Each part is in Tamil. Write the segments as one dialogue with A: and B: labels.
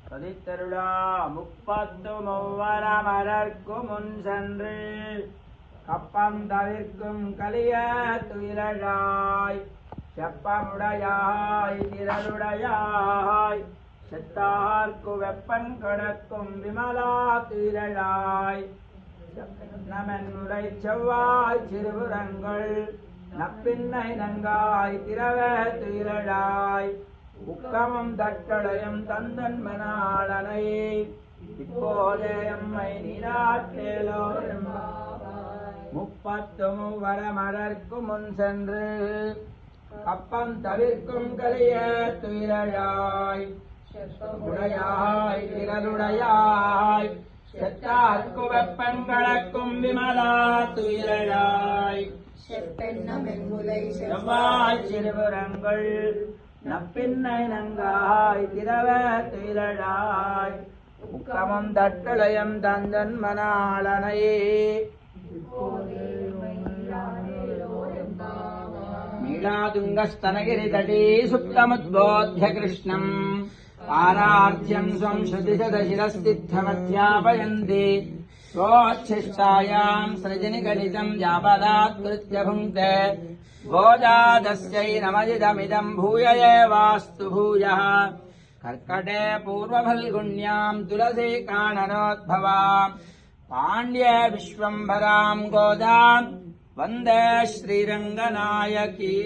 A: பதித்தருளா முப்பத்து மூவரமரர்க்கும் முன் சென்று கப்பம் தவிர்க்கும் கலிய துயிலழாய் செப்பமுடையாய் திரளுடையாய் செத்தார்க்கு வெப்பன் கடக்கும் விமலா துயிலழாய் நமன்முறை செவ்வாய் சிறுபுறங்கள் நப்பின்னை நங்காய் திரவ துயிலழாய் உக்கமும் தட்டளையும் தந்தன் மணாளனை இப்போதே எம்மை நீராட்டேலோ முப்பத்து மூவரமரர்க்கு முன் சென்று அப்பம் தவிர்க்கும் கலிய துயிலழாய் உடையாய் திரளுடையாய் செத்தார்க்கு வெப்பன் கடக்கும் விமலா துயிலழாய் செவ்வாய் சிறுபுறங்கள் நப்பின்னை நங்காய் திரவ துயிலழாய் உக்கமும் தட்டளையும் தந்தன் மணாளனையே மீளாதுங்கஸ்தனகிரிதடே சுப்தமுத்போத்ய கிருஷ்ணம் பாரார்த்தியம் ஸ்வம் ஸ்ருதிசதசிரஸ்தித்தமத்யாபயந்தி ஸ்வோच्छिष्टायां सृजनिगलितं यावदात्कृत्य भुङ्क्ते गोदादस्यै नमजिदमिदं भूय एवास्तु भूयः कर्कटे पूर्वफल्गुण्यां तुलसी काननोद्भवां पाण्ड्ये विश्वम्भरां गोदां वन्दे श्रीरङ्गनायकीम्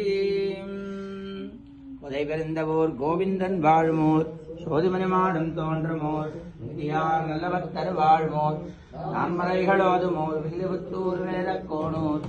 A: உதைபெருந்தவோர் கோவிந்தன் வாழ்மோர் சோதிமணிமாடம் தோன்றமோர் நிதியார் நல்லவத்தர் வாழ்மோர் நான்மறைகளோதுமோர் வில்லிபுத்தூர் வேலக்கோணூர்